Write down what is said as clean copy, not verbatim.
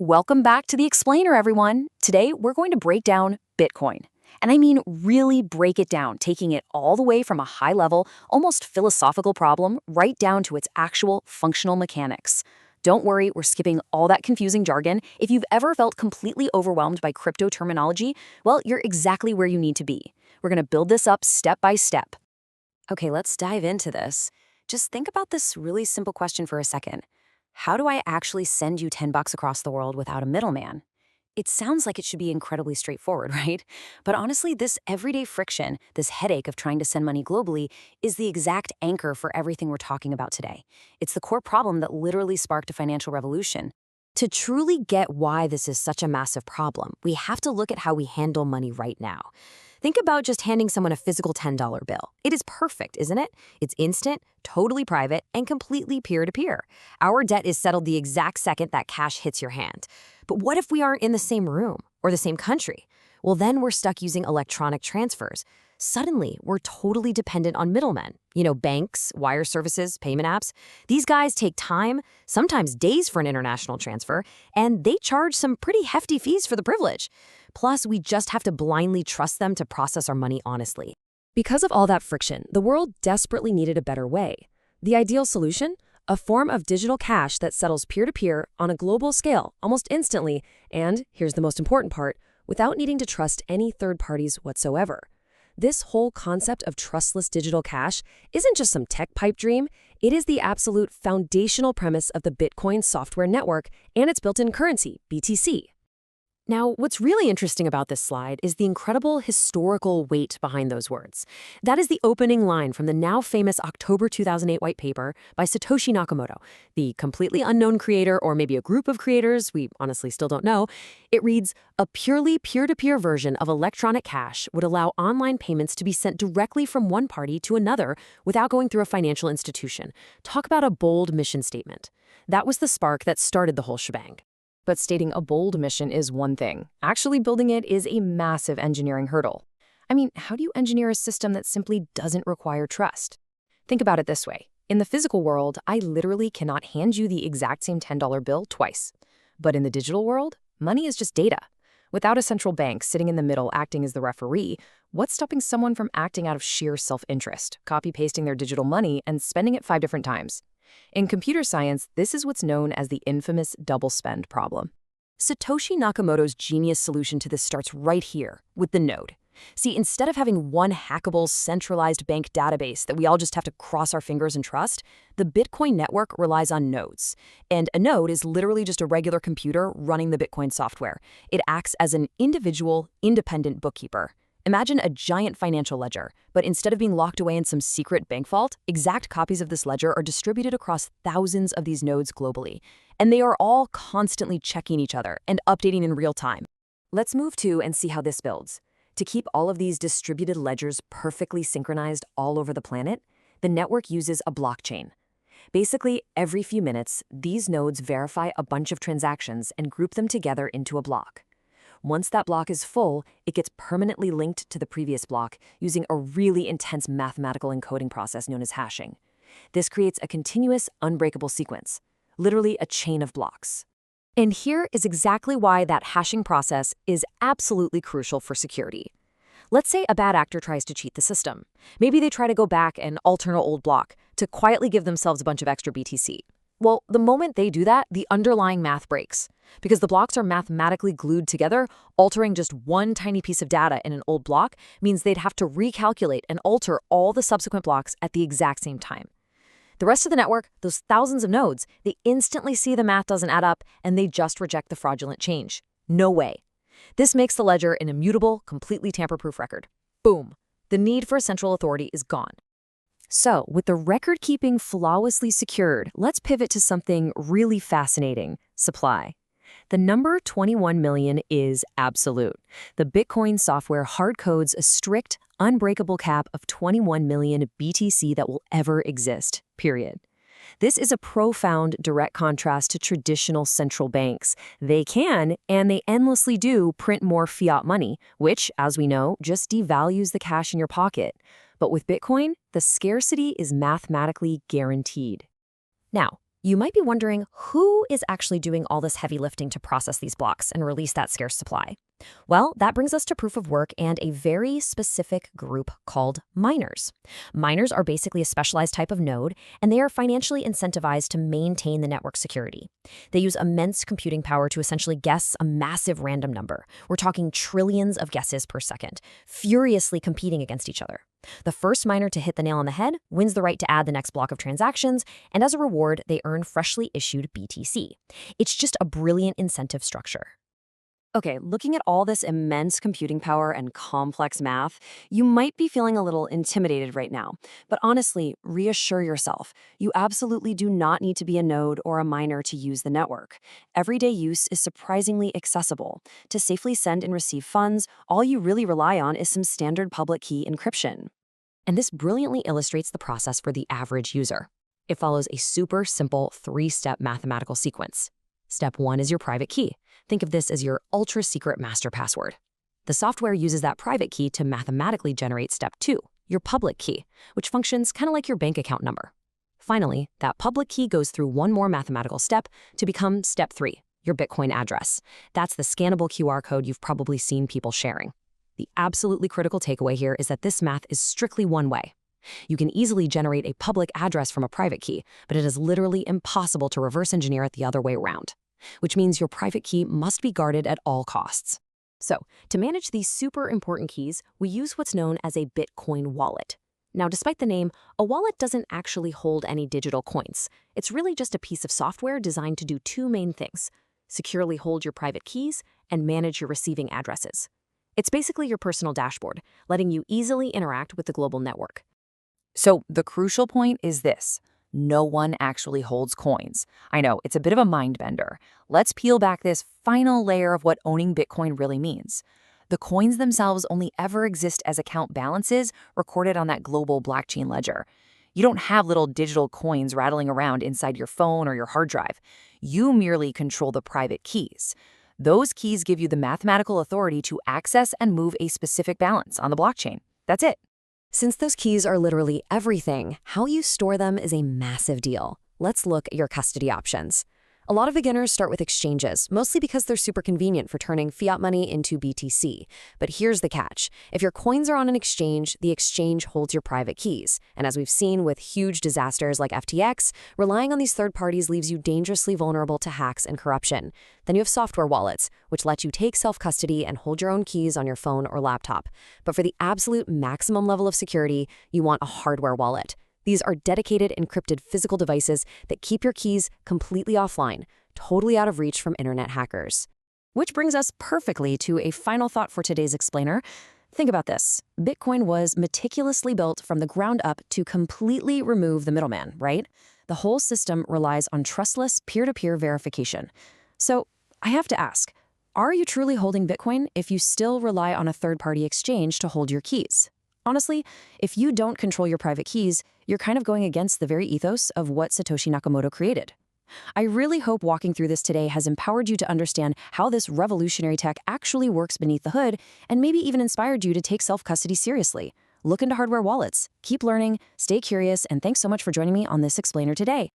Welcome back to The Explainer, everyone. Today, we're going to break down Bitcoin. And I mean really break it down, taking it all the way from a high-level, almost philosophical problem right down to its actual functional mechanics. Don't worry, we're skipping all that confusing jargon. If you've ever felt completely overwhelmed by crypto terminology, well, you're exactly where you need to be. We're going to build this up step by step. Okay, let's dive into this. Just think about this really simple question for a second. How do I actually send you $10 across the world without a middleman? It sounds like it should be incredibly straightforward, right? But honestly, this everyday friction, this headache of trying to send money globally, is the exact anchor for everything we're talking about today. It's the core problem that literally sparked a financial revolution. To truly get why this is such a massive problem, we have to look at how we handle money right now. Think about just handing someone a physical $10 bill. It is perfect, isn't it? It's instant, totally private, and completely peer-to-peer. Our debt is settled the exact second that cash hits your hand. But what if we aren't in the same room or the same country? Well, then we're stuck using electronic transfers. Suddenly, we're totally dependent on middlemen. Banks, wire services, payment apps. These guys take time, sometimes days for an international transfer, and they charge some pretty hefty fees for the privilege. Plus, we just have to blindly trust them to process our money honestly. Because of all that friction, the world desperately needed a better way. The ideal solution? A form of digital cash that settles peer-to-peer on a global scale almost instantly, and, here's the most important part, without needing to trust any third parties whatsoever. This whole concept of trustless digital cash isn't just some tech pipe dream, it is the absolute foundational premise of the Bitcoin software network and its built-in currency, BTC. Now, what's really interesting about this slide is the incredible historical weight behind those words. That is the opening line from the now famous October 2008 white paper by Satoshi Nakamoto, the completely unknown creator, or maybe a group of creators, we honestly still don't know. It reads, "A purely peer-to-peer version of electronic cash would allow online payments to be sent directly from one party to another without going through a financial institution." Talk about a bold mission statement. That was the spark that started the whole shebang. But stating a bold mission is one thing. Actually building it is a massive engineering hurdle. I mean, how do you engineer a system that simply doesn't require trust? Think about it this way. In the physical world, I literally cannot hand you the exact same $10 bill twice. But in the digital world, money is just data. Without a central bank sitting in the middle acting as the referee, what's stopping someone from acting out of sheer self-interest, copy-pasting their digital money and spending it 5 different times? In computer science, this is what's known as the infamous double spend problem. Satoshi Nakamoto's genius solution to this starts right here, with the node. See, instead of having one hackable, centralized bank database that we all just have to cross our fingers and trust, the Bitcoin network relies on nodes. And a node is literally just a regular computer running the Bitcoin software. It acts as an individual, independent bookkeeper. Imagine a giant financial ledger, but instead of being locked away in some secret bank vault, exact copies of this ledger are distributed across thousands of these nodes globally, and they are all constantly checking each other and updating in real time. Let's move to and see how this builds. To keep all of these distributed ledgers perfectly synchronized all over the planet, the network uses a blockchain. Basically, every few minutes, these nodes verify a bunch of transactions and group them together into a block. Once that block is full, it gets permanently linked to the previous block using a really intense mathematical encoding process known as hashing. This creates a continuous, unbreakable sequence, literally a chain of blocks. And here is exactly why that hashing process is absolutely crucial for security. Let's say a bad actor tries to cheat the system. Maybe they try to go back and alter an old block to quietly give themselves a bunch of extra BTC. Well, the moment they do that, the underlying math breaks. Because the blocks are mathematically glued together, altering just one tiny piece of data in an old block means they'd have to recalculate and alter all the subsequent blocks at the exact same time. The rest of the network, those thousands of nodes, they instantly see the math doesn't add up and they just reject the fraudulent change. No way. This makes the ledger an immutable, completely tamper-proof record. Boom. The need for a central authority is gone. So, with the record-keeping flawlessly secured, let's pivot to something really fascinating: supply. The number 21 million is absolute. The Bitcoin software hard-codes a strict, unbreakable cap of 21 million BTC that will ever exist, period. This is a profound direct contrast to traditional central banks. They can, and they endlessly do, print more fiat money, which, as we know, just devalues the cash in your pocket. But with Bitcoin, the scarcity is mathematically guaranteed. Now, You might be wondering who is actually doing all this heavy lifting to process these blocks and release that scarce supply. Well, that brings us to proof of work and a very specific group called miners. Miners are basically a specialized type of node, and they are financially incentivized to maintain the network security. They use immense computing power to essentially guess a massive random number. We're talking trillions of guesses per second, furiously competing against each other. The first miner to hit the nail on the head wins the right to add the next block of transactions, and as a reward, they earn freshly issued BTC. It's just a brilliant incentive structure. Okay, looking at all this immense computing power and complex math, you might be feeling a little intimidated right now. But honestly, reassure yourself. You absolutely do not need to be a node or a miner to use the network. Everyday use is surprisingly accessible. To safely send and receive funds, all you really rely on is some standard public key encryption. And this brilliantly illustrates the process for the average user. It follows a super simple 3-step mathematical sequence. Step 1 is your private key. Think of this as your ultra-secret master password. The software uses that private key to mathematically generate step 2, your public key, which functions kind of like your bank account number. Finally, that public key goes through one more mathematical step to become step 3, your Bitcoin address. That's the scannable QR code you've probably seen people sharing. The absolutely critical takeaway here is that this math is strictly one way. You can easily generate a public address from a private key, but it is literally impossible to reverse engineer it the other way around, which means your private key must be guarded at all costs. So, to manage these super important keys, we use what's known as a Bitcoin wallet. Now, despite the name, a wallet doesn't actually hold any digital coins. It's really just a piece of software designed to do two main things: securely hold your private keys and manage your receiving addresses. It's basically your personal dashboard, letting you easily interact with the global network. So the crucial point is this: no one actually holds coins. I know, it's a bit of a mind bender. Let's peel back this final layer of what owning Bitcoin really means. The coins themselves only ever exist as account balances recorded on that global blockchain ledger. You don't have little digital coins rattling around inside your phone or your hard drive. You merely control the private keys. Those keys give you the mathematical authority to access and move a specific balance on the blockchain. That's it. Since those keys are literally everything, how you store them is a massive deal. Let's look at your custody options. A lot of beginners start with exchanges, mostly because they're super convenient for turning fiat money into BTC. But here's the catch. If your coins are on an exchange, the exchange holds your private keys. And as we've seen with huge disasters like FTX, relying on these third parties leaves you dangerously vulnerable to hacks and corruption. Then you have software wallets, which let you take self-custody and hold your own keys on your phone or laptop. But for the absolute maximum level of security, you want a hardware wallet. These are dedicated, encrypted physical devices that keep your keys completely offline, totally out of reach from internet hackers. Which brings us perfectly to a final thought for today's explainer. Think about this. Bitcoin was meticulously built from the ground up to completely remove the middleman, right? The whole system relies on trustless peer-to-peer verification. So I have to ask, are you truly holding Bitcoin if you still rely on a third-party exchange to hold your keys? Honestly, if you don't control your private keys, you're kind of going against the very ethos of what Satoshi Nakamoto created. I really hope walking through this today has empowered you to understand how this revolutionary tech actually works beneath the hood, and maybe even inspired you to take self-custody seriously. Look into hardware wallets, keep learning, stay curious, and thanks so much for joining me on this explainer today.